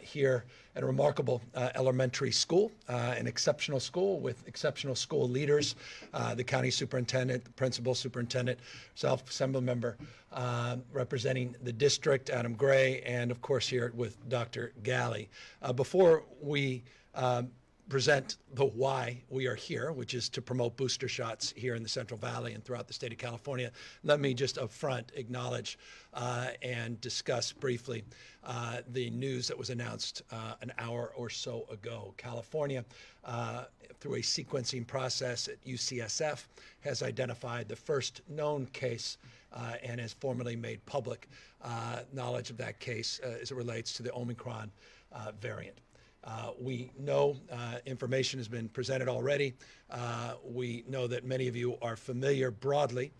here at a remarkable elementary school, an exceptional school with exceptional school leaders, the county superintendent, the principal superintendent, self-assembly member representing the district, Adam Gray, and of course here with Dr. Galley. Before we present the why we are here, which is to promote booster shots here in the Central Valley and throughout the state of California, let me just up front acknowledge and discuss briefly the news that was announced an hour or so ago. California, through a sequencing process at UCSF, has identified the first known case and has formally made public knowledge of that case as it relates to the Omicron variant. We know information has been presented already. We know that many of you are familiar broadly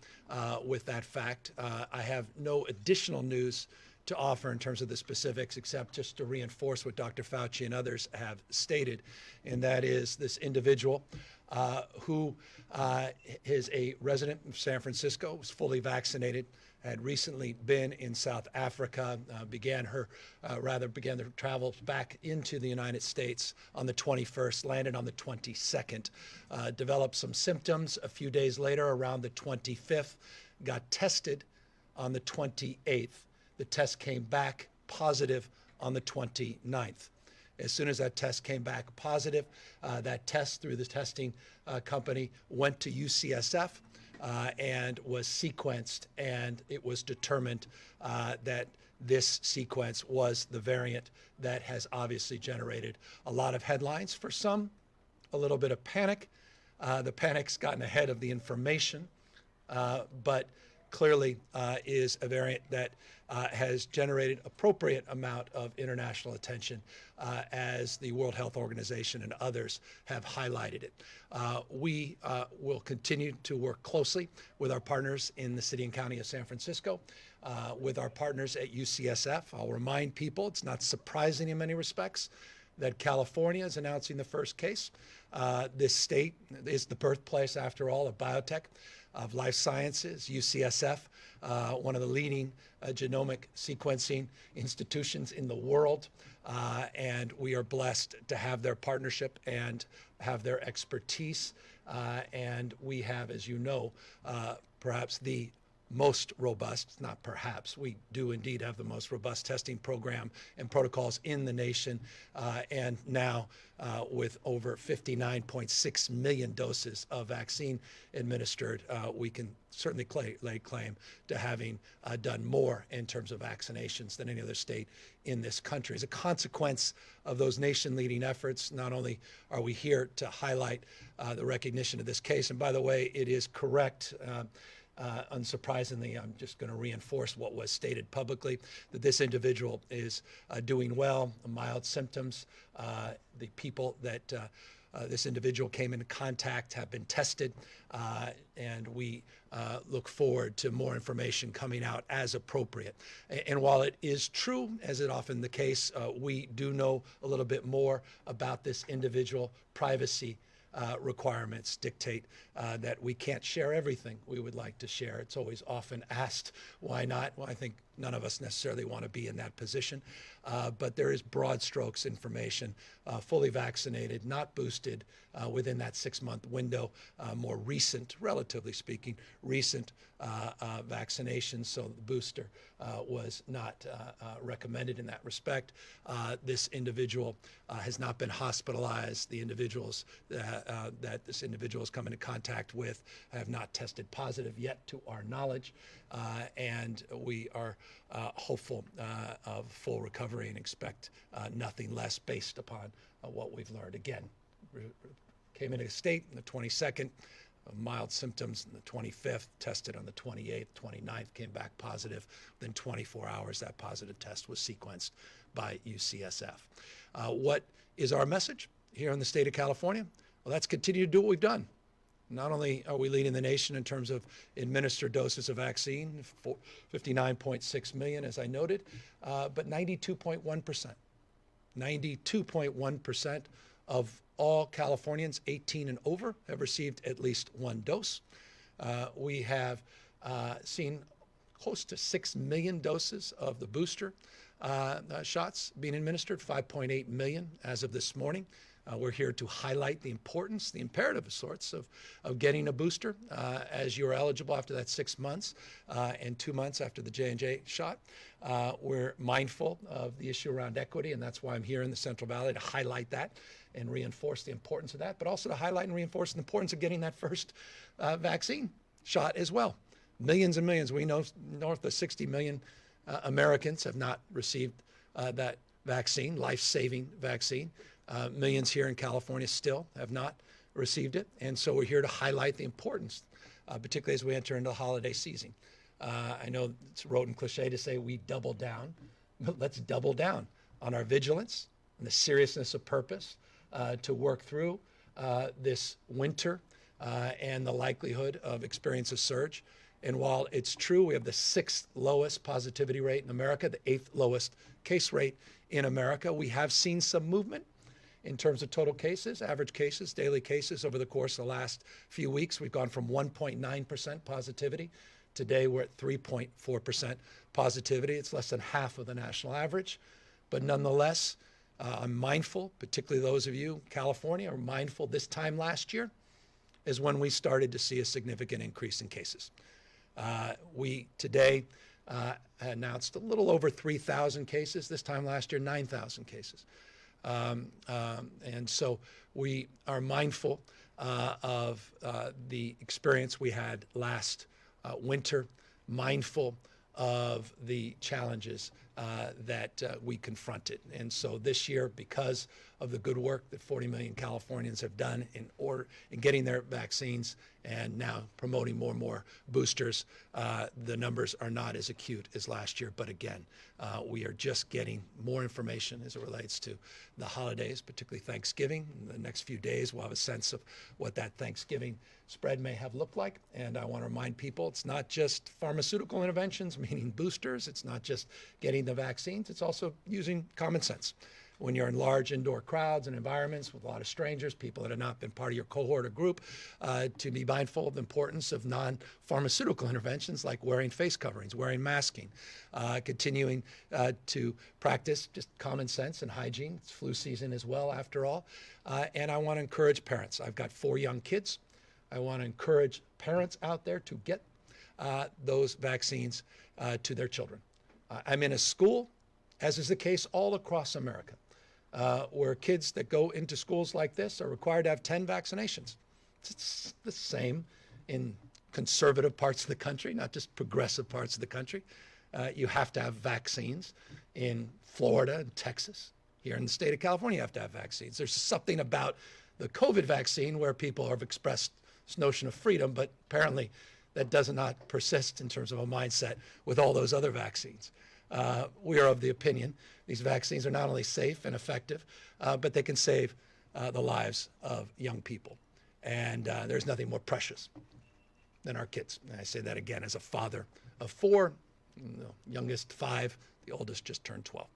with that fact. I have no additional news to offer in terms of the specifics, except just to reinforce what Dr. Fauci and others have stated, and that is this individual who is a resident of San Francisco, was fully vaccinated, had recently been in South Africa, began their travels back into the United States on the 21st, landed on the 22nd, developed some symptoms a few days later around the 25th, got tested on the 28th. The test came back positive on the 29th. As soon as that test came back positive, that test through the testing company went to UCSF and was sequenced, and it was determined that this sequence was the variant that has obviously generated a lot of headlines. For some, a little bit of panic. The panic's gotten ahead of the information, but clearly is a variant that has generated appropriate amount of international attention as the World Health Organization and others have highlighted it. We will continue to work closely with our partners in the city and county of San Francisco, with our partners at UCSF. I'll remind people, it's not surprising in many respects that California is announcing the first case. This state is the birthplace, after all, of biotech, of life sciences. UCSF, one of the leading genomic sequencing institutions in the world, and we are blessed to have their partnership and have their expertise, and we have, as you know, perhaps the most robust, not perhaps, we do indeed have the most robust testing program and protocols in the nation, and now with over 59.6 million doses of vaccine administered, we can certainly lay claim to having done more in terms of vaccinations than any other state in this country. As a consequence of those nation-leading efforts, not only are we here to highlight the recognition of this case, and by the way, it is correct, unsurprisingly, I'm just going to reinforce what was stated publicly, that this individual is doing well, mild symptoms. The people that this individual came into contact have been tested, and we look forward to more information coming out as appropriate. And while it is true, as is often the case, we do know a little bit more about this individual. Privacy requirements dictate that we can't share everything we would like to share. It's always often asked, why not? Well, I think none of us necessarily want to be in that position, but there is broad strokes information, fully vaccinated, not boosted, within that 6-month window, more recent, relatively speaking, recent vaccinations, so the booster was not recommended in that respect. This individual has not been hospitalized. The individuals that this individual has come into contact with have not tested positive yet to our knowledge, and we are hopeful of full recovery and expect nothing less based upon what we've learned. Again, came into the state on the 22nd, mild symptoms on the 25th, tested on the 28th, 29th, came back positive. Within 24 hours, that positive test was sequenced by UCSF. What is our message here in the state of California? Well, let's continue to do what we've done. Not only are we leading the nation in terms of administered doses of vaccine, 59.6 million, as I noted, but 92.1%. 92.1% of all Californians 18 and over have received at least one dose. We have seen close to 6 million doses of the booster shots being administered, 5.8 million as of this morning. We're here to highlight the importance, the imperative of sorts, of getting a booster as you're eligible after that 6 months and 2 months after the J&J shot. We're mindful of the issue around equity, and that's why I'm here in the Central Valley to highlight that and reinforce the importance of that, but also to highlight and reinforce the importance of getting that first vaccine shot as well. Millions and millions, we know north of 60 million Americans have not received that vaccine, life-saving vaccine. Millions here in California still have not received it. And so we're here to highlight the importance, particularly as we enter into the holiday season. I know it's rote and cliche to say we double down, but let's double down on our vigilance and the seriousness of purpose to work through this winter and the likelihood of experience a surge. And while it's true we have the 6th lowest positivity rate in America, the 8th lowest case rate in America, we have seen some movement in terms of total cases, average cases, daily cases over the course of the last few weeks. We've gone from 1.9% positivity. Today we're at 3.4% positivity. It's less than half of the national average. But nonetheless, I'm mindful, particularly those of you in California are mindful this time last year is when we started to see a significant increase in cases. We today announced a little over 3,000 cases. This time last year, 9,000 cases. And so we are mindful of the experience we had last winter, mindful of the challenges that we confronted. And so this year, because of the good work that 40 million Californians have done in getting their vaccines and now promoting more and more boosters, the numbers are not as acute as last year. But again, we are just getting more information as it relates to the holidays, particularly Thanksgiving. In the next few days, we'll have a sense of what that Thanksgiving spread may have looked like. And I want to remind people, it's not just pharmaceutical interventions, meaning boosters. It's not just getting the vaccines. It's also using common sense. When you're in large indoor crowds and environments with a lot of strangers, people that have not been part of your cohort or group, to be mindful of the importance of non-pharmaceutical interventions like wearing face coverings, wearing masking, continuing to practice just common sense and hygiene. It's flu season as well, after all. And I want to encourage parents. I've got 4 young kids. I want to encourage parents out there to get those vaccines to their children. I'm in a school, as is the case all across America, where kids that go into schools like this are required to have 10 vaccinations. It's the same in conservative parts of the country, not just progressive parts of the country. You have to have vaccines in Florida and Texas. Here in the state of California, you have to have vaccines. There's something about the COVID vaccine where people have expressed this notion of freedom, but apparently that does not persist in terms of a mindset with all those other vaccines. We are of the opinion these vaccines are not only safe and effective, but they can save the lives of young people. And there's nothing more precious than our kids. And I say that again as a father of 4, the youngest 5, the oldest just turned 12.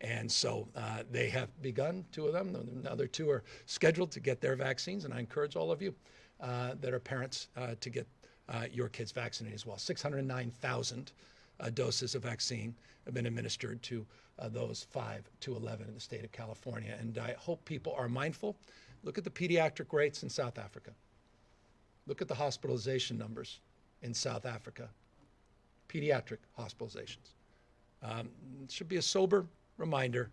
And so they have begun, 2 of them. The other 2 are scheduled to get their vaccines. And I encourage all of you that are parents to get your kids vaccinated as well. 609,000 doses of vaccine have been administered to those 5 to 11 in the state of California. And I hope people are mindful. Look at the pediatric rates in South Africa. Look at the hospitalization numbers in South Africa. Pediatric hospitalizations. It should be a sober reminder.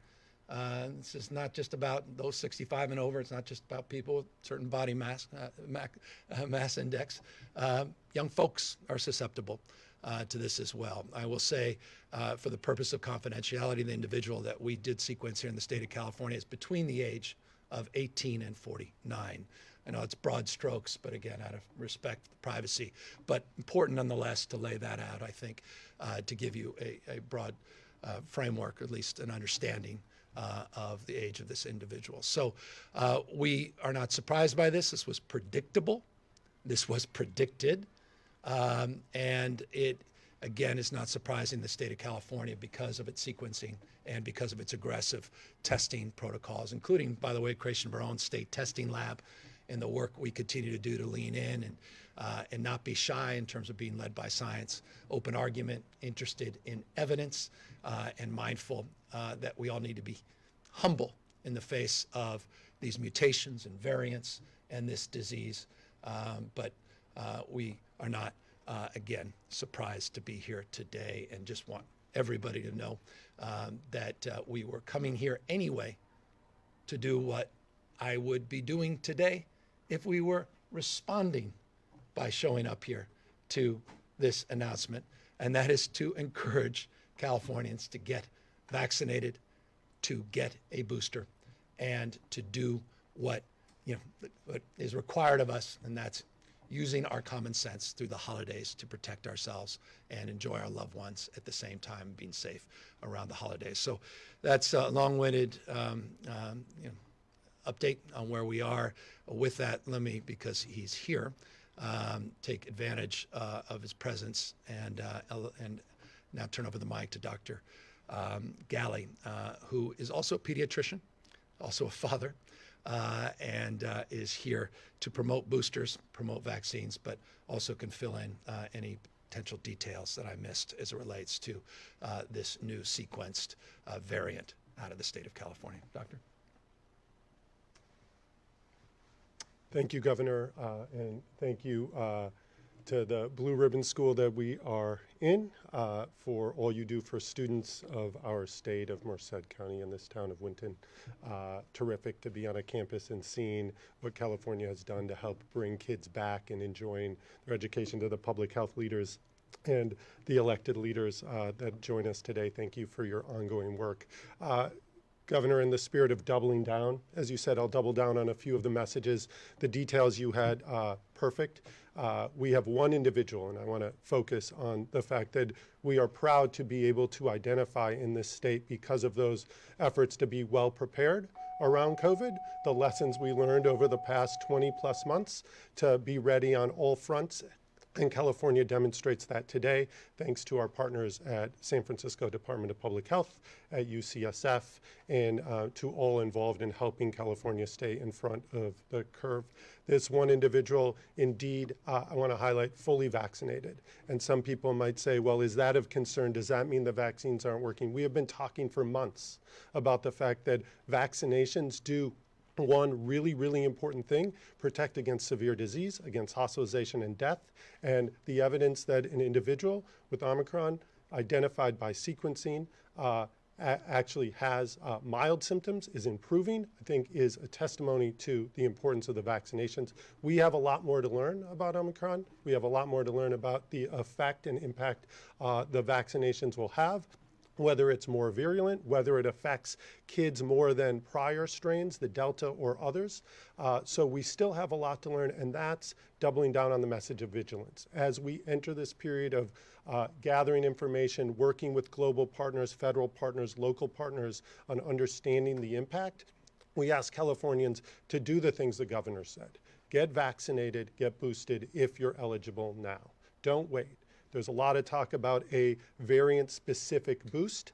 This is not just about those 65 and over. It's not just about people with certain body mass index. Young folks are susceptible to this as well. I will say, for the purpose of confidentiality, the individual that we did sequence here in the state of California is between the age of 18 and 49. I know it's broad strokes, but again, out of respect for privacy, but important nonetheless to lay that out, I think, to give you a broad framework, or at least an understanding of the age of this individual. So we are not surprised by this. This was predictable. This was predicted. And it, again, is not surprising the state of California because of its sequencing and because of its aggressive testing protocols, including, by the way, creation of our own state testing lab in the work we continue to do to lean in and not be shy in terms of being led by science, open argument, interested in evidence, and mindful that we all need to be humble in the face of these mutations and variants and this disease. But we are not, again, surprised to be here today, and just want everybody to know that we were coming here anyway to do what I would be doing today if we were responding by showing up here to this announcement, and that is to encourage Californians to get vaccinated, to get a booster, and to do what what is required of us, and that's using our common sense through the holidays to protect ourselves and enjoy our loved ones at the same time, being safe around the holidays. So that's a long-winded update on where we are. With that, let me, because he's here, take advantage of his presence and now turn over the mic to Dr. Galley, who is also a pediatrician, also a father, and is here to promote boosters, promote vaccines, but also can fill in any potential details that I missed as it relates to this new sequenced variant out of the state of California. Doctor? Thank you, Governor, and thank you to the Blue Ribbon School that we are in for all you do for students of our state of Merced County and this town of Winton. Terrific to be on a campus and seeing what California has done to help bring kids back and enjoying their education, to the public health leaders and the elected leaders that join us today. Thank you for your ongoing work. Governor, in the spirit of doubling down, as you said, I'll double down on a few of the messages. The details you had, perfect. We have one individual, and I want to focus on the fact that we are proud to be able to identify in this state, because of those efforts to be well prepared around COVID, the lessons we learned over the past 20 plus months to be ready on all fronts. And California demonstrates that today, thanks to our partners at San Francisco Department of Public Health, at UCSF, and to all involved in helping California stay in front of the curve. This one individual, indeed, I want to highlight, fully vaccinated. And some people might say, well, is that of concern? Does that mean the vaccines aren't working? We have been talking for months about the fact that vaccinations do one really, really important thing: protect against severe disease, against hospitalization and death. And the evidence that an individual with Omicron, identified by sequencing, actually has mild symptoms, is improving, I think is a testimony to the importance of the vaccinations. We have a lot more to learn about Omicron. We have a lot more to learn about the effect and impact the vaccinations will have, whether it's more virulent, whether it affects kids more than prior strains, the Delta or others. So we still have a lot to learn, and that's doubling down on the message of vigilance. As we enter this period of gathering information, working with global partners, federal partners, local partners on understanding the impact, we ask Californians to do the things the governor said. Get vaccinated, get boosted if you're eligible now. Don't wait. There's a lot of talk about a variant-specific boost.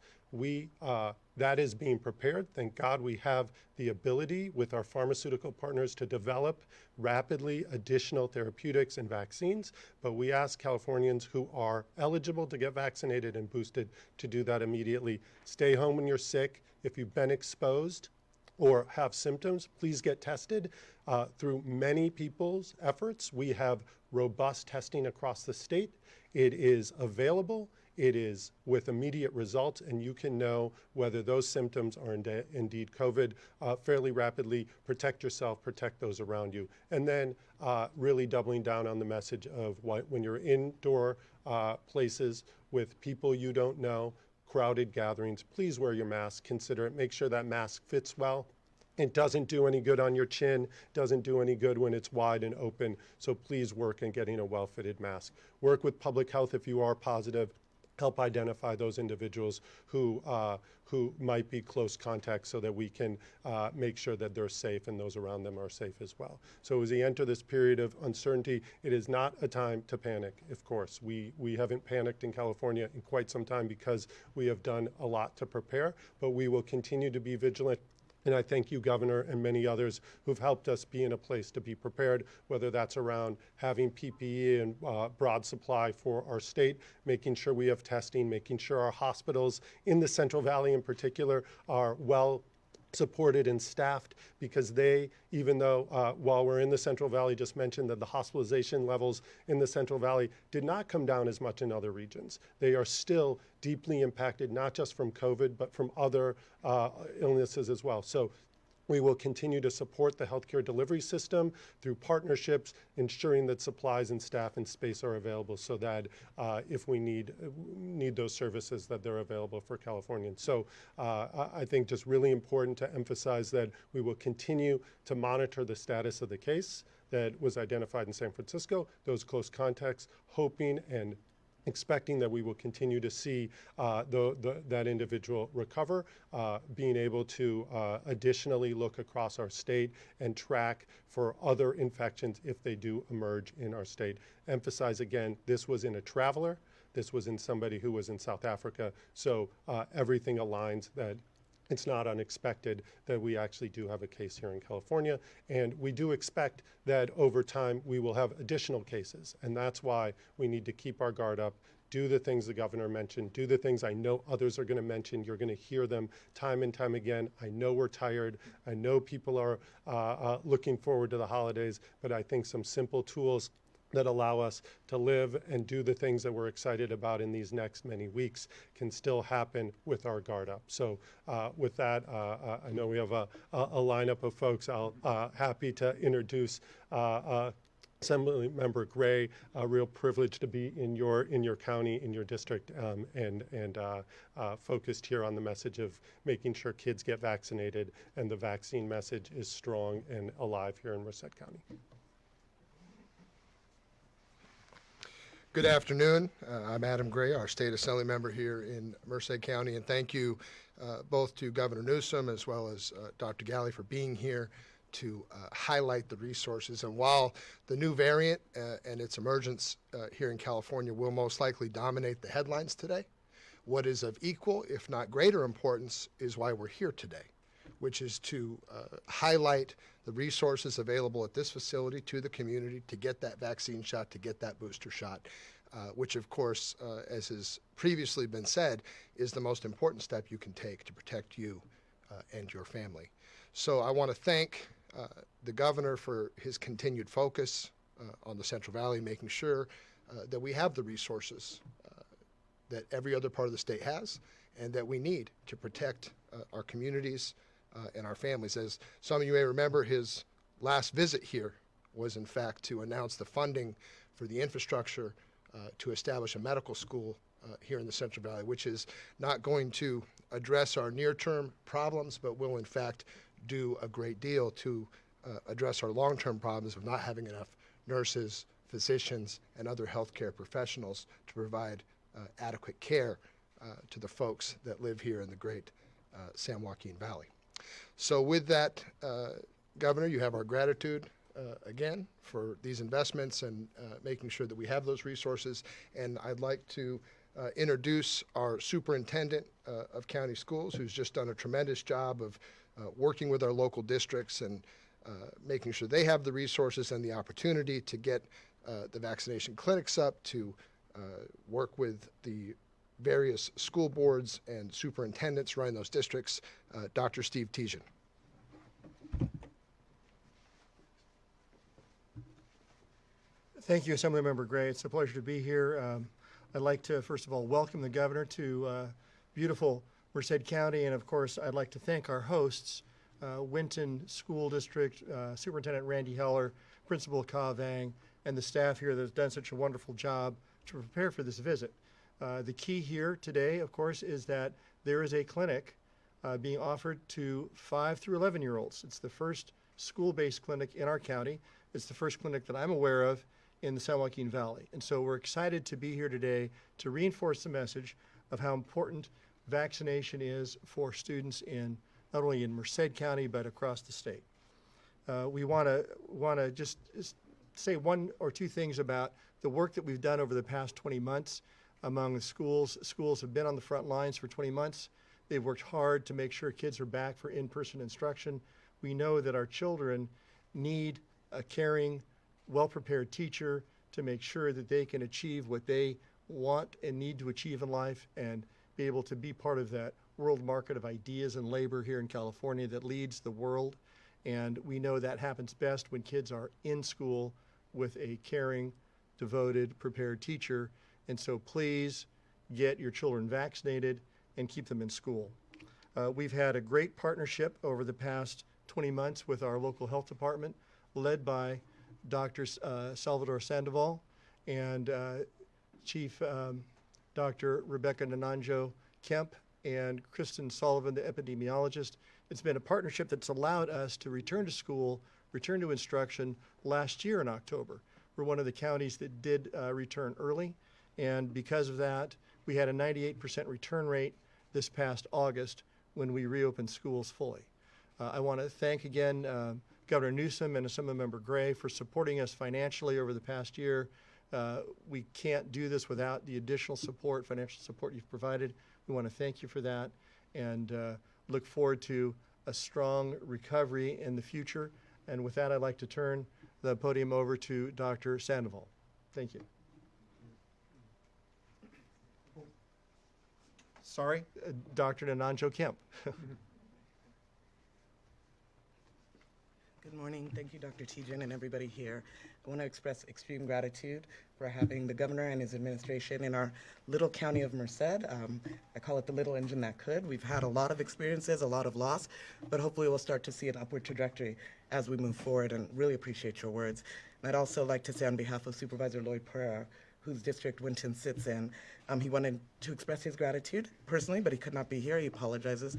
That is being prepared. Thank God we have the ability with our pharmaceutical partners to develop rapidly additional therapeutics and vaccines, but we ask Californians who are eligible to get vaccinated and boosted to do that immediately. Stay home when you're sick. If you've been exposed or have symptoms, please get tested. Through many people's efforts, we have robust testing across the state. It is available, it is with immediate results, and you can know whether those symptoms are indeed COVID fairly rapidly. Protect yourself, protect those around you. And then really doubling down on the message of when you're indoor places with people you don't know, crowded gatherings, please wear your mask, consider it, make sure that mask fits well. It doesn't do any good on your chin, doesn't do any good when it's wide and open, so please work in getting a well-fitted mask. Work with public health if you are positive. Help identify those individuals who might be close contacts so that we can make sure that they're safe and those around them are safe as well. So as we enter this period of uncertainty, it is not a time to panic, of course. We haven't panicked in California in quite some time because we have done a lot to prepare, but we will continue to be vigilant And I thank you, Governor, and many others who've helped us be in a place to be prepared, whether that's around having PPE and broad supply for our state, making sure we have testing, making sure our hospitals in the Central Valley in particular are well supported and staffed, because they, even though while we're in the Central Valley, just mentioned that the hospitalization levels in the Central Valley did not come down as much in other regions. They are still deeply impacted, not just from COVID, but from other illnesses as well. So we will continue to support the healthcare delivery system through partnerships, ensuring that supplies and staff and space are available so that if we need those services, that they're available for Californians. So I think just really important to emphasize that we will continue to monitor the status of the case that was identified in San Francisco, those close contacts, hoping and expecting that we will continue to see that individual recover, being able to additionally look across our state and track for other infections if they do emerge in our state. Emphasize again, this was in a traveler, this was in somebody who was in South Africa, so everything aligns that it's not unexpected that we actually do have a case here in California, and we do expect that over time we will have additional cases, and that's why we need to keep our guard up, do the things the governor mentioned, do the things I know others are going to mention. You're going to hear them time and time again. I know we're tired. I know people are looking forward to the holidays, but I think some simple tools that allow us to live and do the things that we're excited about in these next many weeks can still happen with our guard up. So with that, I know we have a lineup of folks. I'll happy to introduce Assembly Member Gray. A real privilege to be in your county, in your district, and focused here on the message of making sure kids get vaccinated, and the vaccine message is strong and alive here in Merced County. Good afternoon. I'm Adam Gray, our state assembly member here in Merced County, and thank you both to Governor Newsom as well as Dr. Galley for being here to highlight the resources. And while the new variant and its emergence here in California will most likely dominate the headlines today, what is of equal, if not greater importance, is why we're here today, which is to highlight the resources available at this facility to the community to get that vaccine shot, to get that booster shot, which of course, as has previously been said, is the most important step you can take to protect you and your family. So I want to thank the governor for his continued focus on the Central Valley, making sure that we have the resources that every other part of the state has and that we need to protect our communities and our families. As some of you may remember, his last visit here was in fact to announce the funding for the infrastructure to establish a medical school here in the Central Valley, which is not going to address our near-term problems, but will in fact do a great deal to address our long-term problems of not having enough nurses, physicians, and other healthcare professionals to provide adequate care to the folks that live here in the great San Joaquin Valley. So with that, Governor, you have our gratitude again for these investments and making sure that we have those resources. And I'd like to introduce our superintendent of county schools, who's just done a tremendous job of working with our local districts and making sure they have the resources and the opportunity to get the vaccination clinics up, to work with the various school boards and superintendents running those districts, Dr. Steve Tejan. Thank you, Assemblymember Gray. It's a pleasure to be here. I'd like to, first of all, welcome the governor to beautiful Merced County, and of course, I'd like to thank our hosts, Winton School District Superintendent Randy Heller, Principal Ka Vang, and the staff here that has done such a wonderful job to prepare for this visit. The key here today, of course, is that there is a clinic being offered to 5 through 11-year-olds. It's the first school-based clinic in our county. It's the first clinic that I'm aware of in the San Joaquin Valley. And so we're excited to be here today to reinforce the message of how important vaccination is for students in not only in Merced County, but across the state. We want to just say one or two things about the work that we've done over the past 20 months among the schools. Schools have been on the front lines for 20 months. They've worked hard to make sure kids are back for in-person instruction. We know that our children need a caring, well-prepared teacher to make sure that they can achieve what they want and need to achieve in life and be able to be part of that world market of ideas and labor here in California that leads the world. And we know that happens best when kids are in school with a caring, devoted, prepared teacher. And so please get your children vaccinated and keep them in school. We've had a great partnership over the past 20 months with our local health department, led by Dr. Salvador Sandoval and Chief Dr. Rebecca Nananjo Kemp and Kristen Sullivan, the epidemiologist. It's been a partnership that's allowed us to return to school, return to instruction last year in October. We're one of the counties that did return early, and because of that, we had a 98% return rate this past August when we reopened schools fully. I want to thank again Governor Newsom and Assemblymember Gray for supporting us financially over the past year. We can't do this without the additional support, financial support you've provided. We want to thank you for that and look forward to a strong recovery in the future. And with that, I'd like to turn the podium over to Dr. Sandoval. Thank you. Sorry, Dr. Nananjo Kemp. Good morning. Thank you, Dr. Tijan, and everybody here. I want to express extreme gratitude for having the governor and his administration in our little county of Merced. I call it the little engine that could. We've had a lot of experiences, a lot of loss, but hopefully we'll start to see an upward trajectory as we move forward, and really appreciate your words. And I'd also like to say on behalf of Supervisor Lloyd Pereira, whose district Winton sits in, he wanted to express his gratitude personally, but he could not be here. He apologizes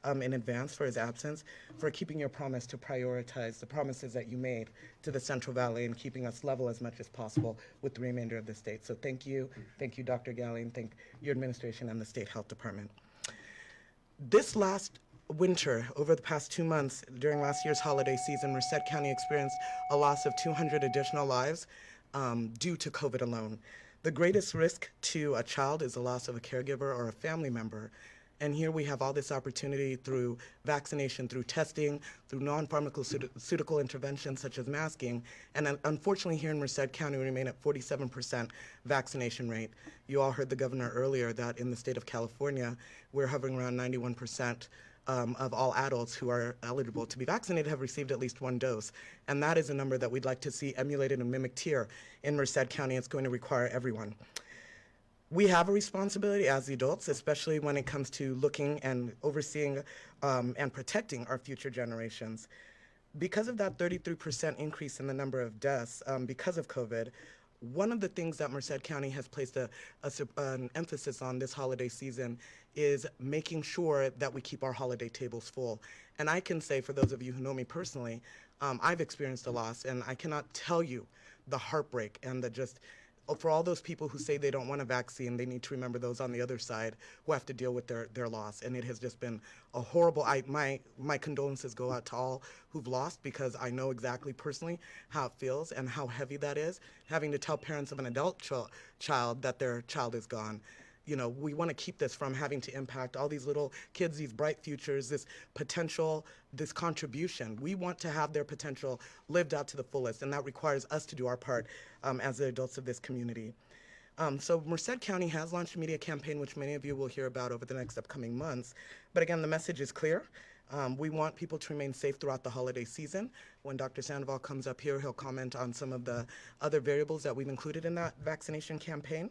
in advance for his absence, for keeping your promise to prioritize the promises that you made to the Central Valley and keeping us level as much as possible with the remainder of the state. So thank you, Dr. Galley, and thank your administration and the State Health Department. This last winter, over the past 2 months, during last year's holiday season, Merced County experienced a loss of 200 additional lives due to COVID alone. The greatest risk to a child is the loss of a caregiver or a family member. And here we have all this opportunity through vaccination, through testing, through non-pharmaceutical interventions such as masking. And unfortunately here in Merced County, we remain at 47% vaccination rate. You all heard the governor earlier that in the state of California, we're hovering around 91% of all adults who are eligible to be vaccinated have received at least one dose. And that is a number that we'd like to see emulated and mimicked here in Merced County. It's going to require everyone. We have a responsibility as adults, especially when it comes to looking and overseeing and protecting our future generations. Because of that 33% increase in the number of deaths because of COVID, one of the things that Merced County has placed an emphasis on this holiday season is making sure that we keep our holiday tables full. And I can say, for those of you who know me personally, I've experienced a loss, and I cannot tell you the heartbreak and the just, for all those people who say they don't want a vaccine, they need to remember those on the other side who have to deal with their loss. And it has just been a horrible, my condolences go out to all who've lost, because I know exactly personally how it feels and how heavy that is, having to tell parents of an adult child that their child is gone. You know, we want to keep this from having to impact all these little kids, these bright futures, this potential, this contribution. We want to have their potential lived out to the fullest, and that requires us to do our part as the adults of this community. So Merced County has launched a media campaign, which many of you will hear about over the next upcoming months. But again, the message is clear. We want people to remain safe throughout the holiday season. When Dr. Sandoval comes up here, he'll comment on some of the other variables that we've included in that vaccination campaign.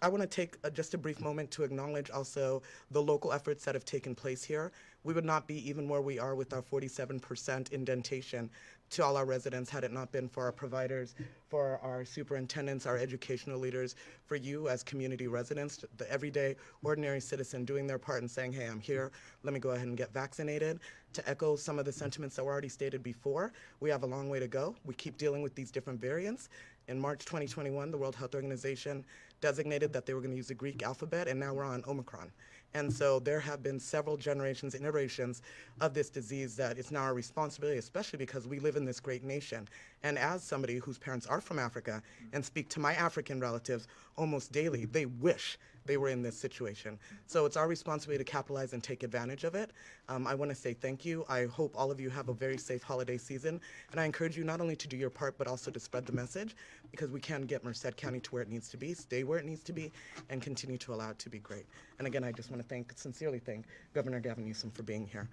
I want to take just a brief moment to acknowledge also the local efforts that have taken place here. We would not be even where we are with our 47% indentation to all our residents had it not been for our providers, for our superintendents, our educational leaders, for you as community residents, the everyday ordinary citizen doing their part and saying, hey, I'm here, let me go ahead and get vaccinated. To echo some of the sentiments that were already stated before, we have a long way to go. We keep dealing with these different variants. In March 2021, the World Health Organization designated that they were going to use the Greek alphabet, and now we're on Omicron. And so there have been several generations, iterations of this disease that it's now our responsibility, especially because we live in this great nation. And as somebody whose parents are from Africa and speak to my African relatives almost daily, they wish they were in this situation. So it's our responsibility to capitalize and take advantage of it. I want to say thank you. I hope all of you have a very safe holiday season, and I encourage you not only to do your part, but also to spread the message, because we can get Merced County to where it needs to be, stay where it needs to be, and continue to allow it to be great. And again, I just want to sincerely thank Governor Gavin Newsom for being here.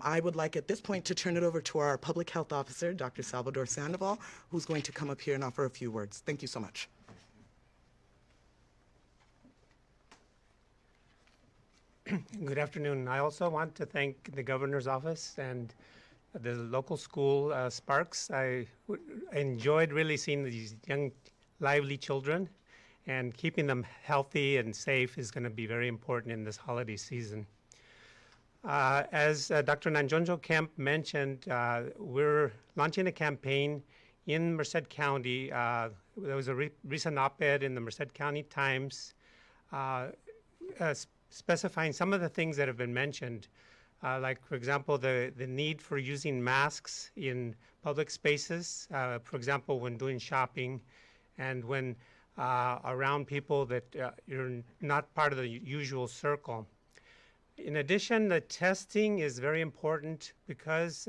I would like at this point to turn it over to our Public Health Officer, Dr. Salvador Sandoval, who's going to come up here and offer a few words. Thank you so much. Good afternoon. I also want to thank the governor's office and the local school, Sparks. I enjoyed really seeing these young, lively children, and keeping them healthy and safe is going to be very important in this holiday season. As Dr. Nanjonjo Kemp mentioned, we're launching a campaign in Merced County. There was a recent op-ed in the Merced County Times specifying some of the things that have been mentioned, like, for example, the need for using masks in public spaces, for example, when doing shopping and when around people that you're not part of the usual circle. In addition, the testing is very important because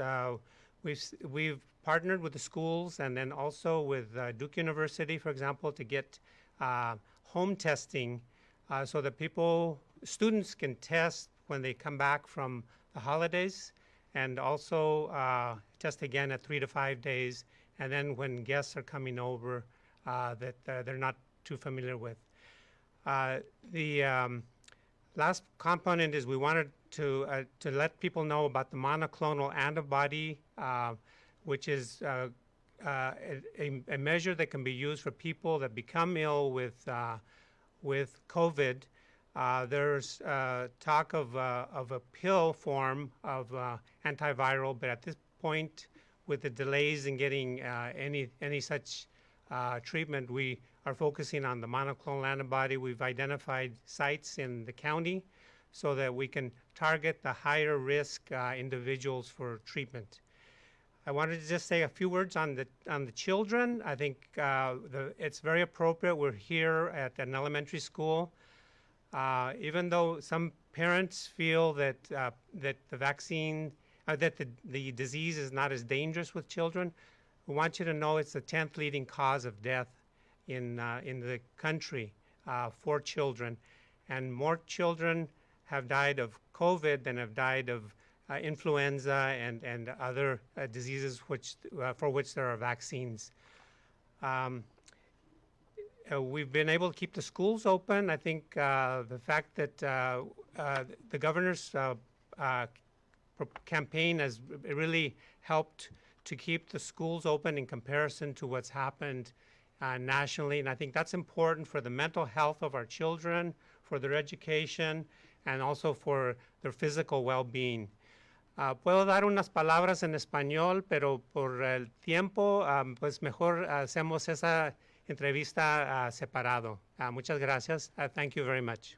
we've partnered with the schools and then also with Duke University, for example, to get home testing so that students can test when they come back from the holidays, and also test again at 3 to 5 days, and then when guests are coming over that they're not too familiar with. The last component is we wanted to let people know about the monoclonal antibody, which is a measure that can be used for people that become ill with COVID. There's talk of a pill form of antiviral, but at this point, with the delays in getting any such treatment, we are focusing on the monoclonal antibody. We've identified sites in the county so that we can target the higher risk individuals for treatment. I wanted to just say a few words on the children. I think it's very appropriate. We're here at an elementary school. Even though some parents feel that the vaccine, that the disease is not as dangerous with children, we want you to know it's the 10th leading cause of death in the country for children, and more children have died of COVID than have died of influenza and other diseases for which there are vaccines. We've been able to keep the schools open. I think the fact that the governor's campaign has really helped to keep the schools open in comparison to what's happened nationally. And I think that's important for the mental health of our children, for their education, and also for their physical well-being. Puedo dar unas palabras en español, pero por el tiempo, pues mejor hacemos esa entrevista separado. Muchas gracias. Thank you very much.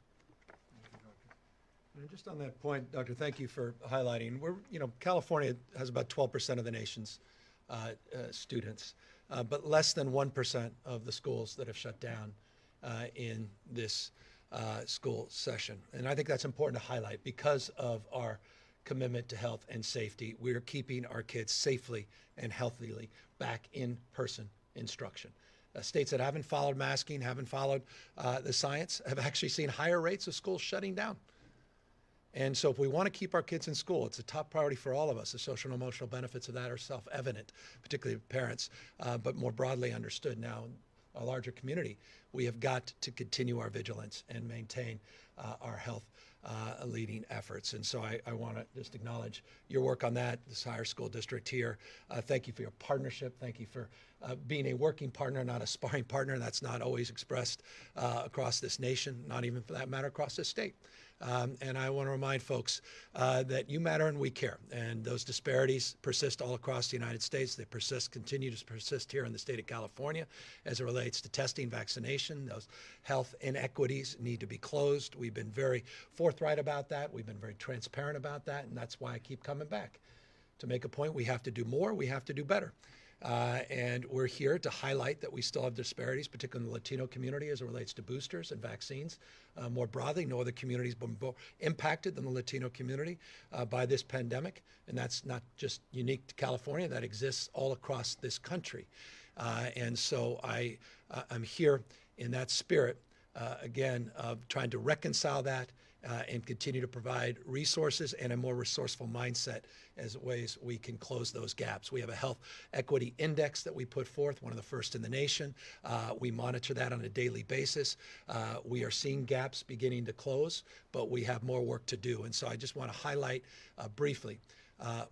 And just on that point, Doctor, thank you for highlighting. California has about 12% of the nation's students, but less than 1% of the schools that have shut down in this school session. And I think that's important to highlight because of our commitment to health and safety. We're keeping our kids safely and healthily back in person instruction. States that haven't followed masking, haven't followed the science, have actually seen higher rates of schools shutting down. And so if we want to keep our kids in school, it's a top priority for all of us. The social and emotional benefits of that are self-evident, particularly parents, but more broadly understood now in a larger community. We have got to continue our vigilance and maintain our health leading efforts. And so I want to just acknowledge your work on that, this higher school district here. Thank you for your partnership. Thank you for being a working partner, not a sparring partner. That's not always expressed across this nation, not even for that matter across this state. And I want to remind folks that you matter and we care. And those disparities persist all across the United States. They continue to persist here in the state of California as it relates to testing, vaccination. Those health inequities need to be closed. We've been very forthright about that. We've been very transparent about that. And that's why I keep coming back. To make a point, we have to do more. We have to do better. And we're here to highlight that we still have disparities, particularly in the Latino community as it relates to boosters and vaccines. More broadly, no other community has been more impacted than the Latino community by this pandemic. And that's not just unique to California, that exists all across this country. And so I'm here in that spirit, again, of trying to reconcile that and continue to provide resources and a more resourceful mindset as ways we can close those gaps. We have a health equity index that we put forth, one of the first in the nation. We monitor that on a daily basis. We are seeing gaps beginning to close, but we have more work to do. And so I just want to highlight briefly,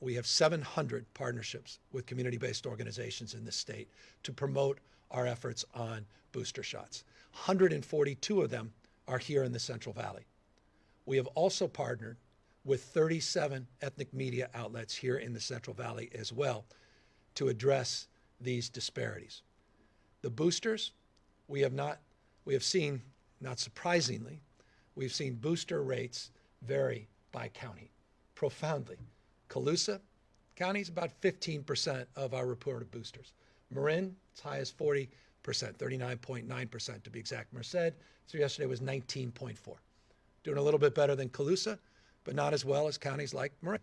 we have 700 partnerships with community-based organizations in this state to promote our efforts on booster shots. 142 of them are here in the Central Valley. We have also partnered with 37 ethnic media outlets here in the Central Valley as well to address these disparities. The boosters, we have seen, not surprisingly, we've seen booster rates vary by county profoundly. Colusa County is about 15% of our reported boosters. Marin, as high as 40%, 39.9% to be exact. Merced, so yesterday was 19.4%. Doing a little bit better than Colusa, but not as well as counties like Marin.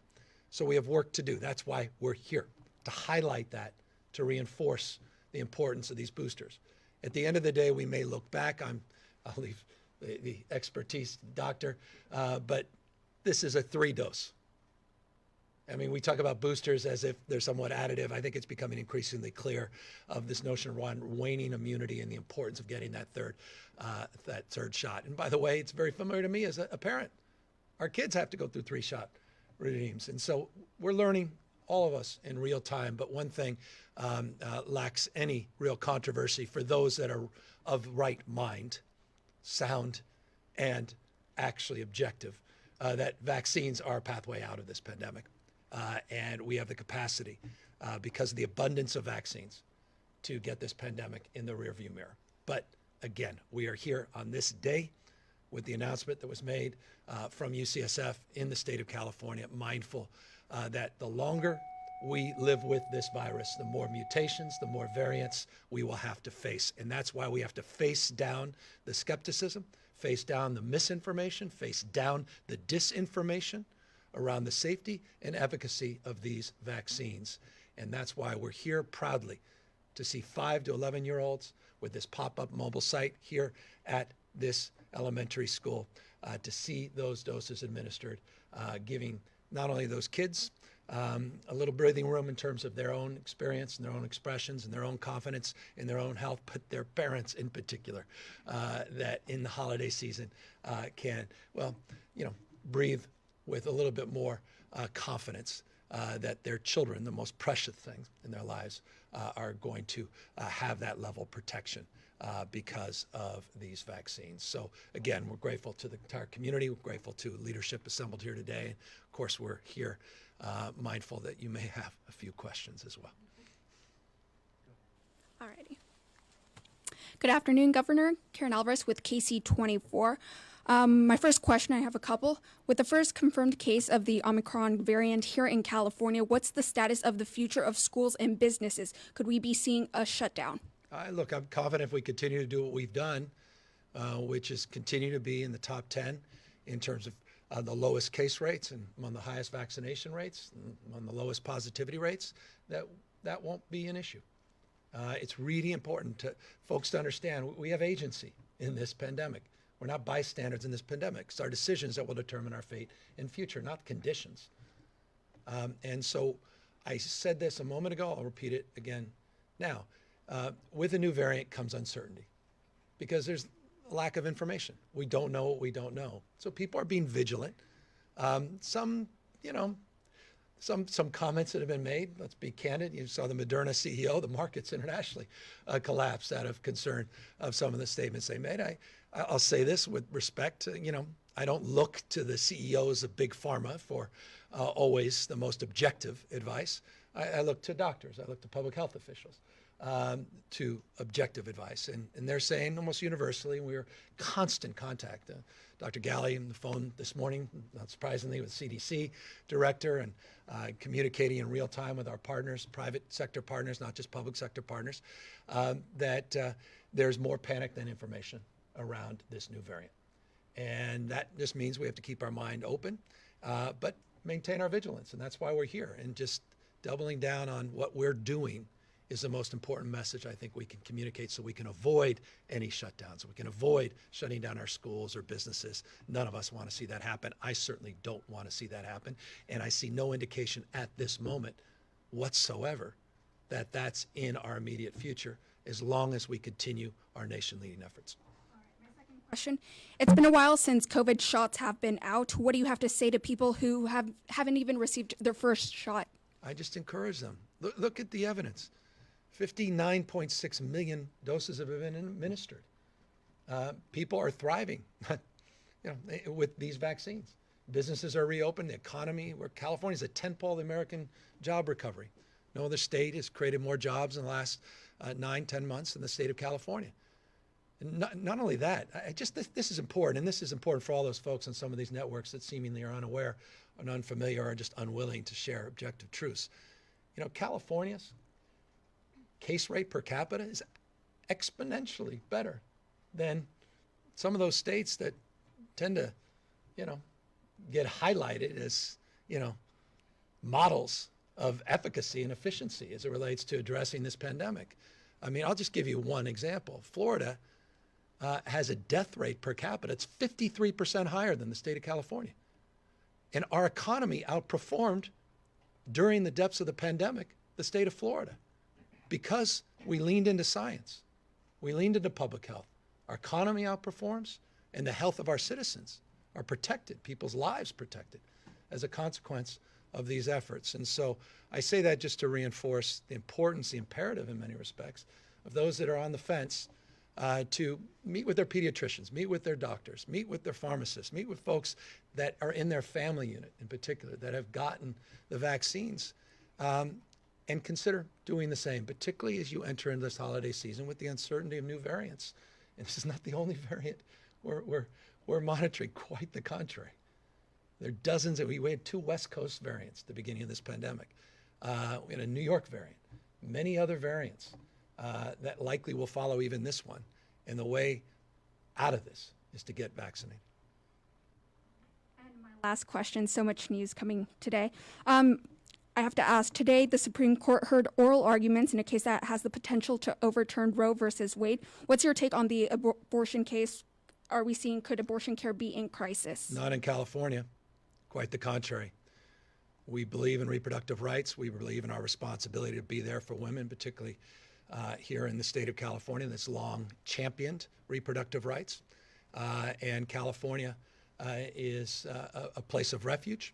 So we have work to do. That's why we're here, to highlight that, to reinforce the importance of these boosters. At the end of the day, we may look back. I'll leave the expertise to the doctor, but this is a 3-dose. I mean, we talk about boosters as if they're somewhat additive. I think it's becoming increasingly clear of this notion of waning immunity and the importance of getting that third shot. And by the way, it's very familiar to me as a parent. Our kids have to go through 3-shot regimes. And so we're learning, all of us, in real time. But one thing lacks any real controversy for those that are of right mind, sound, and actually objective, that vaccines are a pathway out of this pandemic. And we have the capacity, because of the abundance of vaccines, to get this pandemic in the rearview mirror. But again, we are here on this day with the announcement that was made from UCSF in the state of California, mindful that the longer we live with this virus, the more mutations, the more variants we will have to face. And that's why we have to face down the skepticism, face down the misinformation, face down the disinformation around the safety and efficacy of these vaccines. And that's why we're here proudly to see 5 to 11-year-olds with this pop-up mobile site here at this elementary school, to see those doses administered, giving not only those kids a little breathing room in terms of their own experience and their own expressions and their own confidence in their own health, but their parents in particular, that in the holiday season can, well, breathe with a little bit more confidence that their children, the most precious things in their lives, are going to have that level of protection because of these vaccines. So again, we're grateful to the entire community. We're grateful to leadership assembled here today. And of course, we're here mindful that you may have a few questions as well. Alrighty. Good afternoon, Governor. Karen Alvarez with KC24. My first question, I have a couple. With the first confirmed case of the Omicron variant here in California, what's the status of the future of schools and businesses? Could we be seeing a shutdown? Look, I'm confident if we continue to do what we've done, which is continue to be in the top 10 in terms of the lowest case rates and among the highest vaccination rates, and among the lowest positivity rates, that won't be an issue. It's really important to folks to understand we have agency in this pandemic. We're not bystanders in this pandemic. It's our decisions that will determine our fate in future, not conditions. And so I said this a moment ago, I'll repeat it again now. With a new variant comes uncertainty because there's a lack of information. We don't know what we don't know. So people are being vigilant. Some comments that have been made, let's be candid. You saw the Moderna CEO, the markets internationally collapsed out of concern of some of the statements they made. I'll say this with respect to, I don't look to the CEOs of big pharma for always the most objective advice. I look to doctors. I look to public health officials. to objective advice. And they're saying almost universally, and we were constant contact. Dr. Galley on the phone this morning, not surprisingly, with CDC director, and communicating in real time with our partners, private sector partners, not just public sector partners, that there's more panic than information around this new variant. And that just means we have to keep our mind open, but maintain our vigilance. And that's why we're here. And just doubling down on what we're doing is the most important message I think we can communicate, so we can avoid any shutdowns, so we can avoid shutting down our schools or businesses. None of us want to see that happen. I certainly don't want to see that happen. And I see no indication at this moment whatsoever that that's in our immediate future, as long as we continue our nation-leading efforts. Question. It's been a while since COVID shots have been out. What do you have to say to people who haven't even received their first shot? I just encourage them. Look at the evidence. 59.6 million doses have been administered. People are thriving, with these vaccines. Businesses are reopened. The economy, where California is a tentpole of the American job recovery. No other state has created more jobs in the last 9-10 months than the state of California. And not only that, this is important, and this is important for all those folks on some of these networks that seemingly are unaware and unfamiliar or just unwilling to share objective truths. California's case rate per capita is exponentially better than some of those states that tend to, get highlighted as, models of efficacy and efficiency as it relates to addressing this pandemic. I mean, I'll just give you one example. Florida has a death rate per capita. It's 53% higher than the state of California. And our economy outperformed during the depths of the pandemic the state of Florida, because we leaned into science. We leaned into public health. Our economy outperforms, and the health of our citizens are protected, people's lives protected as a consequence of these efforts. And so I say that just to reinforce the importance, the imperative in many respects, of those that are on the fence to meet with their pediatricians, meet with their doctors, meet with their pharmacists, meet with folks that are in their family unit in particular that have gotten the vaccines, and consider doing the same, particularly as you enter into this holiday season with the uncertainty of new variants. And this is not the only variant we're monitoring, quite the contrary. There are dozens we had 2 West Coast variants at the beginning of this pandemic. We had a New York variant, many other variants that likely will follow even this one. And the way out of this is to get vaccinated. And my last question, so much news coming today. I have to ask, today the Supreme Court heard oral arguments in a case that has the potential to overturn Roe versus Wade. What's your take on the abortion case? Are we seeing, could abortion care be in crisis? Not in California, quite the contrary. We believe in reproductive rights. We believe in our responsibility to be there for women, particularly here in the state of California that's long championed reproductive rights. And California is a place of refuge.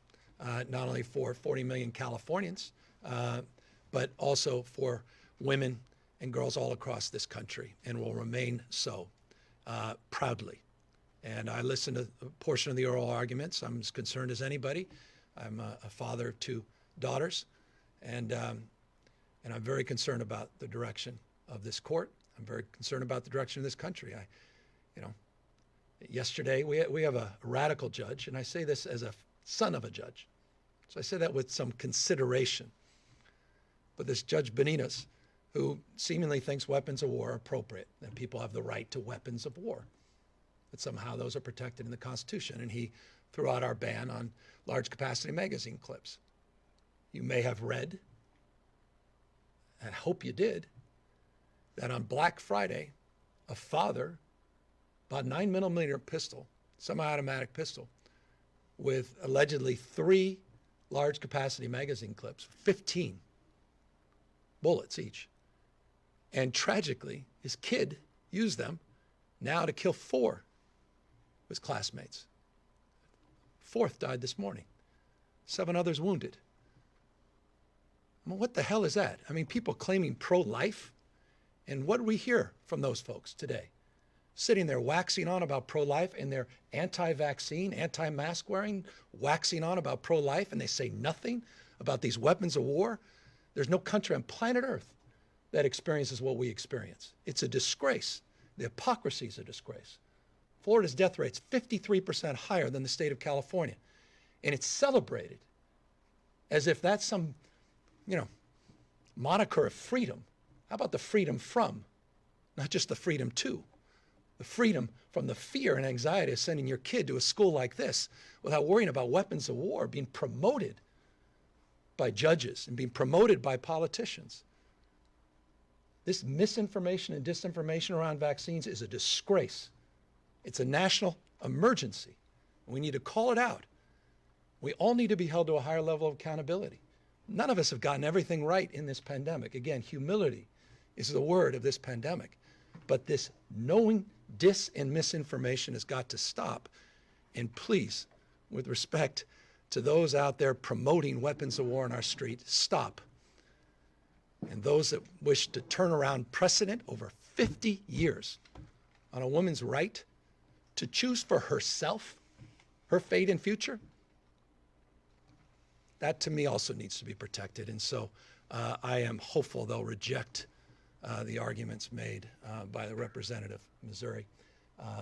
Not only for 40 million Californians, but also for women and girls all across this country, and will remain so proudly. And I listened to a portion of the oral arguments. I'm as concerned as anybody. I'm a father of 2 daughters, and I'm very concerned about the direction of this court. I'm very concerned about the direction of this country. Yesterday we have a radical judge, and I say this as a son of a judge. So I say that with some consideration. But this Judge Benitez, who seemingly thinks weapons of war are appropriate, and people have the right to weapons of war, that somehow those are protected in the Constitution. And he threw out our ban on large capacity magazine clips. You may have read, and I hope you did, that on Black Friday, a father bought a 9mm pistol, semi-automatic pistol, with allegedly 3 large capacity magazine clips, 15 bullets each. And tragically, his kid used them now to kill 4 of his classmates. 4th died this morning. 7 others wounded. I mean, what the hell is that? I mean, people claiming pro-life? And what do we hear from those folks today? Sitting there waxing on about pro-life, and they're anti-vaccine, anti-mask wearing, waxing on about pro-life, and they say nothing about these weapons of war. There's no country on planet Earth that experiences what we experience. It's a disgrace. The hypocrisy is a disgrace. Florida's death rate's 53% higher than the state of California. And it's celebrated as if that's some, moniker of freedom. How about the freedom from, not just the freedom to? The freedom from the fear and anxiety of sending your kid to a school like this without worrying about weapons of war being promoted by judges and being promoted by politicians. This misinformation and disinformation around vaccines is a disgrace. It's a national emergency. We need to call it out. We all need to be held to a higher level of accountability. None of us have gotten everything right in this pandemic. Again, humility is the word of this pandemic. But this knowing dis and misinformation has got to stop. And please, with respect to those out there promoting weapons of war in our street, stop. And those that wish to turn around precedent over 50 years on a woman's right to choose for herself, her fate and future, that to me also needs to be protected. And so I am hopeful they'll reject the arguments made by the representative of Missouri.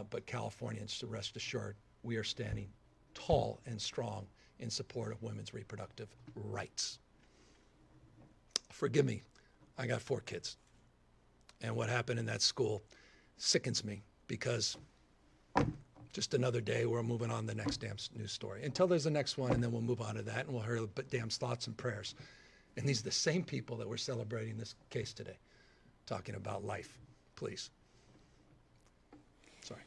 But Californians, to rest assured, we are standing tall and strong in support of women's reproductive rights. Forgive me, I got 4 kids. And what happened in that school sickens me because just another day, we're moving on to the next damn news story. Until there's the next one, and then we'll move on to that, and we'll hear damn thoughts and prayers. And these are the same people that we're celebrating this case today, talking about life. Please. Sorry.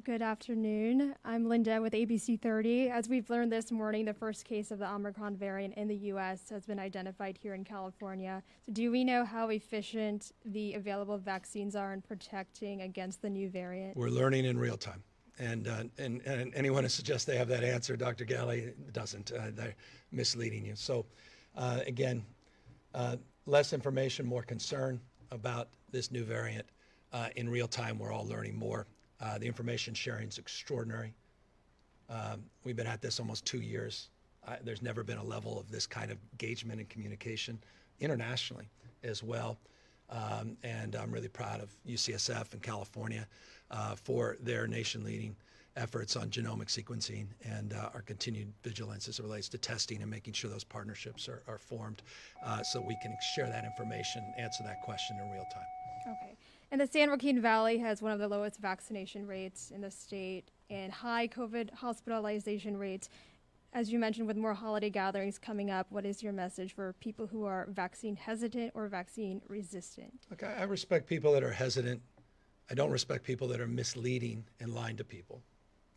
Good afternoon. I'm Linda with ABC 30. As we've learned this morning, the first case of the Omicron variant in the U.S. has been identified here in California. So do we know how efficient the available vaccines are in protecting against the new variant? We're learning in real time. And anyone who suggests they have that answer, Dr. Galley, doesn't. They're misleading you. So, again, less information, more concern about this new variant. In real time, we're all learning more. The information sharing is extraordinary. We've been at this almost 2 years. There's never been a level of this kind of engagement and communication internationally as well. And I'm really proud of UCSF and California for their nation-leading efforts on genomic sequencing and our continued vigilance as it relates to testing and making sure those partnerships are formed so we can share that information, answer that question in real time. Okay. And the San Joaquin Valley has one of the lowest vaccination rates in the state and high COVID hospitalization rates. As you mentioned, with more holiday gatherings coming up, what is your message for people who are vaccine hesitant or vaccine resistant? Look, I respect people that are hesitant. I don't respect people that are misleading and lying to people.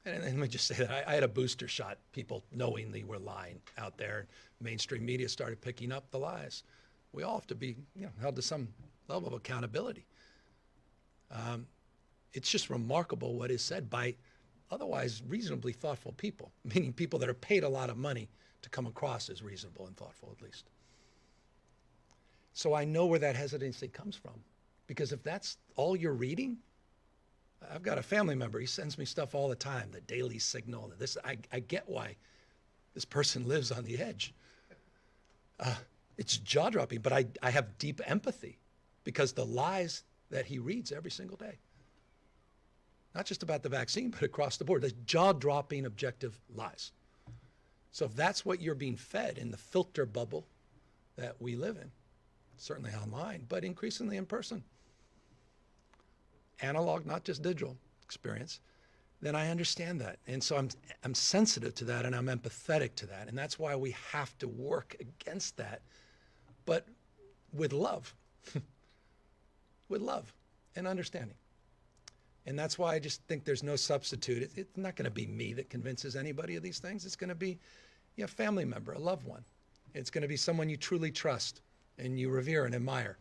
And let me just say that I had a booster shot. People knowingly were lying out there. Mainstream media started picking up the lies. We all have to be held to some level of accountability. It's just remarkable what is said by otherwise reasonably thoughtful people, meaning people that are paid a lot of money to come across as reasonable and thoughtful, at least. So I know where that hesitancy comes from, because if that's all you're reading, I've got a family member, he sends me stuff all the time, the Daily Signal, this. I get why this person lives on the edge. It's jaw-dropping, but I have deep empathy because the lies that he reads every single day, not just about the vaccine, but across the board, the jaw-dropping objective lies. So if that's what you're being fed in the filter bubble that we live in, certainly online, but increasingly in person, analog, not just digital experience, then I understand that. And so I'm sensitive to that and I'm empathetic to that. And that's why we have to work against that, but with love, with love and understanding. And that's why I just think there's no substitute. It's not going to be me that convinces anybody of these things. It's going to be a family member, a loved one. It's going to be someone you truly trust and you revere and admire.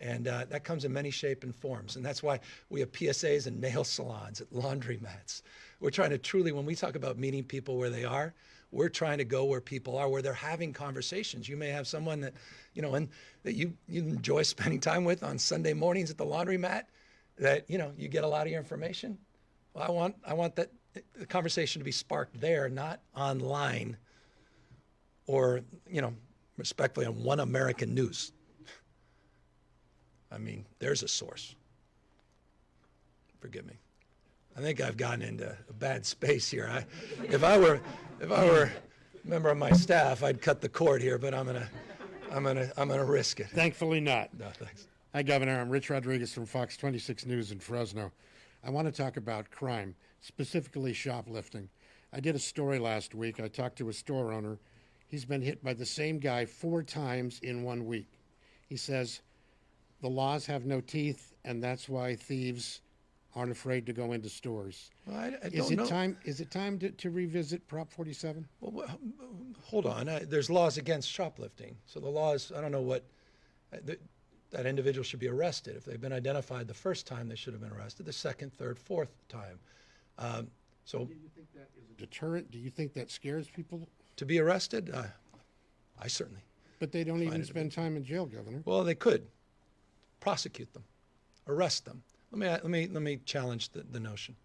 And that comes in many shapes and forms. And that's why we have PSAs and nail salons, at laundromats. We're trying to truly, when we talk about meeting people where they are, we're trying to go where people are, where they're having conversations. You may have someone that, and that you enjoy spending time with on Sunday mornings at the laundromat, that, you get a lot of your information. Well, I want that the conversation to be sparked there, not online or, respectfully on One American News. I mean, there's a source. Forgive me. I think I've gotten into a bad space here. If I were a member of my staff, I'd cut the cord here, but I'm gonna risk it. Thankfully not. No, thanks. Hi, Governor. I'm Rich Rodriguez from Fox 26 News in Fresno. I want to talk about crime, specifically shoplifting. I did a story last week. I talked to a store owner. He's been hit by the same guy 4 times in 1 week. He says the laws have no teeth, and that's why thieves aren't afraid to go into stores. Well, I Is don't it know. time? Is it time to revisit Prop 47? Well, hold on. There's laws against shoplifting. So the laws, I don't know what, that individual should be arrested. If they've been identified the first time, they should have been arrested the second, third, fourth time. So Do you think that is a deterrent? Do you think that scares people? to be arrested, I certainly. But they don't Find even it a spend time in jail, Governor. Well, they could prosecute them, arrest them. Let me challenge the notion.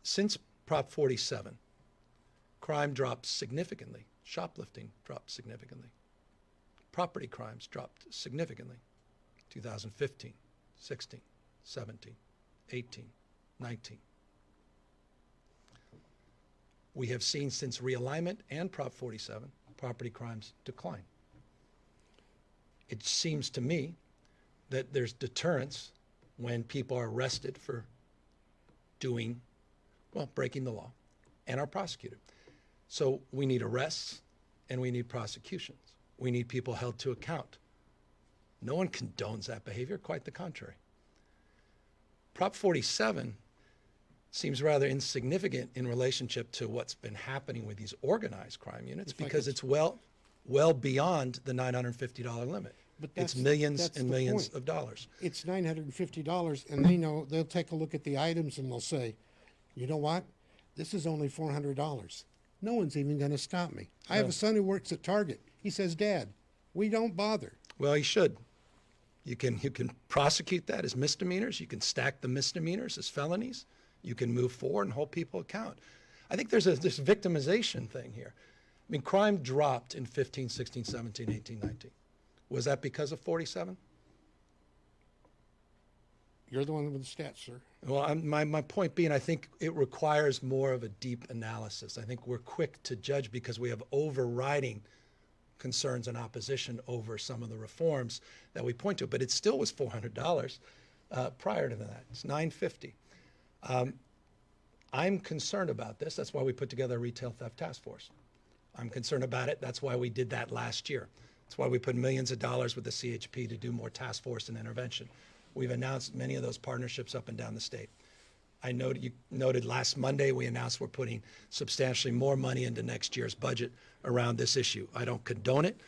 Since Prop 47, crime dropped significantly. Shoplifting dropped significantly. Property crimes dropped significantly. 2015, 16, 17, 18, 19. We have seen since realignment and Prop 47, property crimes decline. It seems to me that there's deterrence when people are arrested for breaking the law and are prosecuted. So we need arrests and we need prosecutions. We need people held to account. No one condones that behavior, quite the contrary. Prop 47 seems rather insignificant in relationship to what's been happening with these organized crime units because it's well beyond the $950 limit. But It's that's millions the and millions point. of dollars. It's $950, and they know they'll take a look at the items and they'll say, you know what? This is only $400. No one's even going to stop me. I have a son who works at Target. He says, Dad, we don't bother. Well, you should. You can prosecute that as misdemeanors. You can stack the misdemeanors as felonies. You can move forward and hold people account. I think there's this victimization thing here. I mean, crime dropped in 15, 16, 17, 18, 19. Was that because of 47? You're the one with the stats, sir. Well, my point being, I think it requires more of a deep analysis. I think we're quick to judge because we have overriding concerns and opposition over some of the reforms that we point to, but it still was $400 prior to that. It's $950. I'm concerned about this. That's why we put together a retail theft task force. I'm concerned about it. That's why we did that last year. That's why we put millions of dollars with the CHP to do more task force and intervention. We've announced many of those partnerships up and down the state. You noted last Monday we announced we're putting substantially more money into next year's budget around this issue. I don't condone it.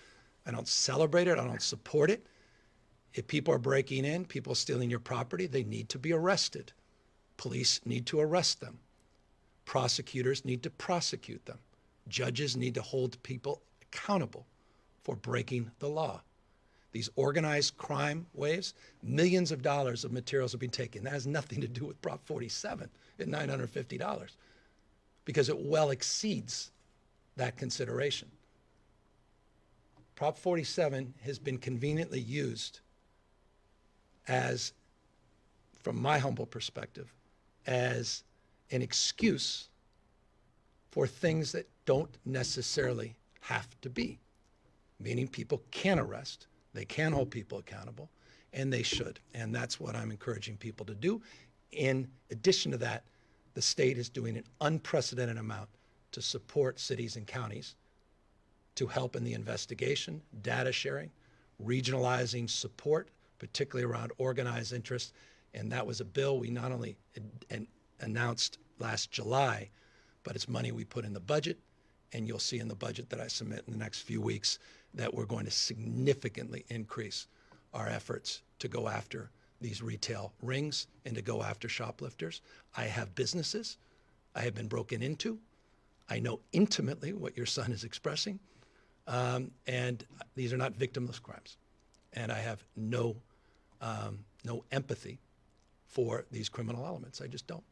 I don't celebrate it. I don't support it. If people are breaking in, people stealing your property, they need to be arrested. Police need to arrest them. Prosecutors need to prosecute them. Judges need to hold people accountable for breaking the law. These organized crime waves, millions of dollars of materials have been taken. That has nothing to do with Prop 47 at $950 because it well exceeds that consideration. Prop 47 has been conveniently used as, from my humble perspective, as an excuse for things that don't necessarily have to be, meaning people can arrest, they can hold people accountable, and they should. And that's what I'm encouraging people to do. In addition to that, the state is doing an unprecedented amount to support cities and counties to help in the investigation, data sharing, regionalizing support, particularly around organized interest. And that was a bill we not only announced last July, but it's money we put in the budget. And you'll see in the budget that I submit in the next few weeks that we're going to significantly increase our efforts to go after these retail rings and to go after shoplifters. I have businesses I have been broken into. I know intimately what your son is expressing. And these are not victimless crimes. And I have no empathy for these criminal elements. I just don't.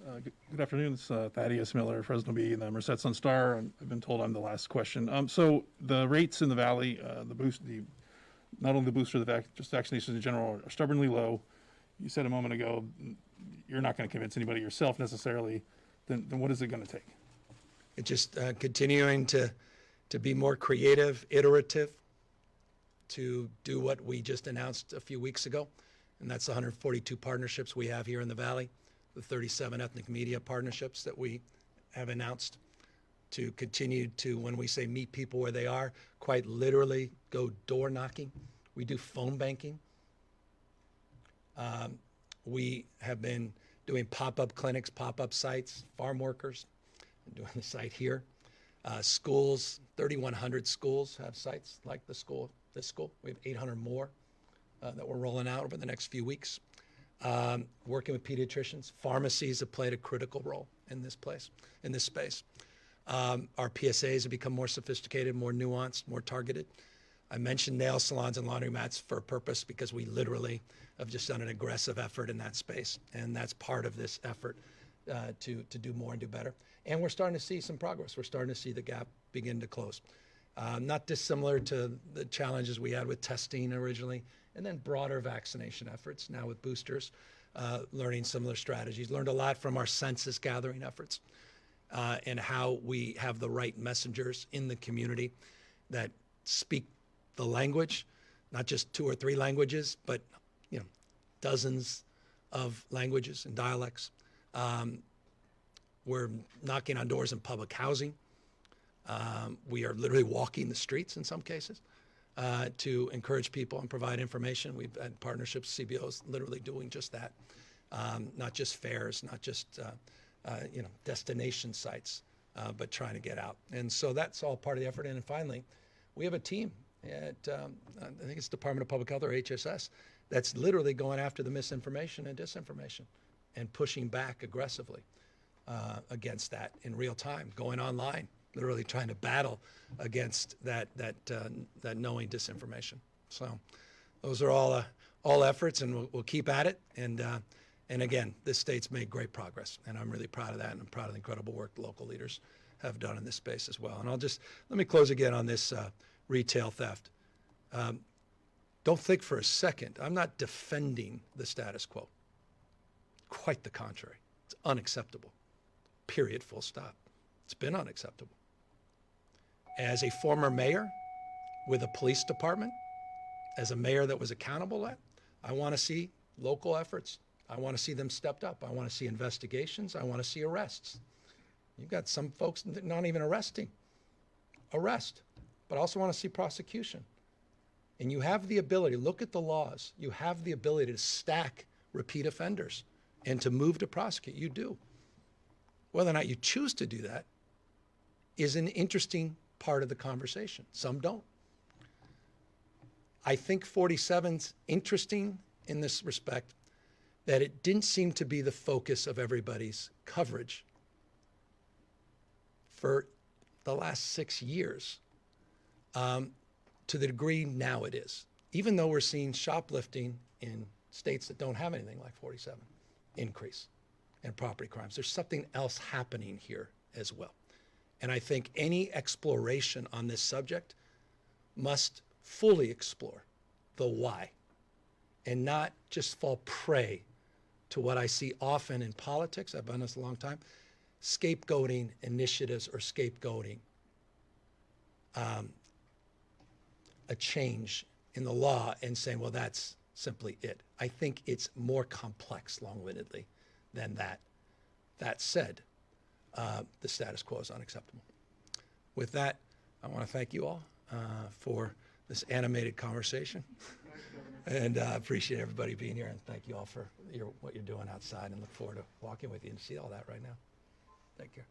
Good afternoon. It's Thaddeus Miller, Fresno Bee, and the Merced Sun Star. And I've been told I'm the last question. So the rates in the valley, not only the booster, just vaccinations in general are stubbornly low. You said a moment ago, you're not going to convince anybody yourself necessarily. Then what is it going to take? It's just continuing to be more creative, iterative, to do what we just announced a few weeks ago, and that's the 142 partnerships we have here in the Valley, the 37 ethnic media partnerships that we have announced, to continue to, when we say meet people where they are, quite literally go door knocking. We do phone banking. We have been doing pop-up clinics, pop-up sites, farm workers, and doing the site here. Schools, 3,100 schools have sites like this school. We have 800 more that we're rolling out over the next few weeks. Working with pediatricians. Pharmacies have played a critical role in this space. Our PSAs have become more sophisticated, more nuanced, more targeted. I mentioned nail salons and laundromats for a purpose because we literally have just done an aggressive effort in that space, and that's part of this effort to do more and do better. And we're starting to see some progress. We're starting to see the gap begin to close. Not dissimilar to the challenges we had with testing originally, and then broader vaccination efforts now with boosters, learning similar strategies. Learned a lot from our census gathering efforts and how we have the right messengers in the community that speak the language, not just 2 or 3 languages, but dozens of languages and dialects. We're knocking on doors in public housing. We are literally walking the streets in some cases to encourage people and provide information. We've had partnerships, CBOs, literally doing just that. Not just fairs, not just destination sites, but trying to get out. And so that's all part of the effort. And then finally, we have a team at, I think it's Department of Public Health or HSS, that's literally going after the misinformation and disinformation and pushing back aggressively against that in real time, going online, literally trying to battle against that knowing disinformation. So those are all efforts, and we'll keep at it. And again, this state's made great progress, and I'm really proud of that, and I'm proud of the incredible work the local leaders have done in this space as well. And let me close again on this retail theft. Don't think for a second, I'm not defending the status quo. Quite the contrary. It's unacceptable. Period, full stop. It's been unacceptable. As a former mayor with a police department, as a mayor that was accountable at, I want to see local efforts. I want to see them stepped up. I want to see investigations. I want to see arrests. You've got some folks not even arresting. Arrest. But I also want to see prosecution. And you have the ability, look at the laws, you have the ability to stack repeat offenders and to move to prosecute. You do. Whether or not you choose to do that is an interesting part of the conversation. Some don't. I think 47's interesting in this respect that it didn't seem to be the focus of everybody's coverage for the last 6 years. To the degree now it is, even though we're seeing shoplifting in states that don't have anything like 47 increase and property crimes. There's something else happening here as well. And I think any exploration on this subject must fully explore the why and not just fall prey to what I see often in politics, I've done this a long time, scapegoating initiatives or scapegoating a change in the law and saying, well, that's simply it. I think it's more complex, long-windedly, than that. That said, the status quo is unacceptable. With that, I want to thank you all for this animated conversation. And I appreciate everybody being here, and thank you all for what you're doing outside, and look forward to walking with you and see all that right now. Take care.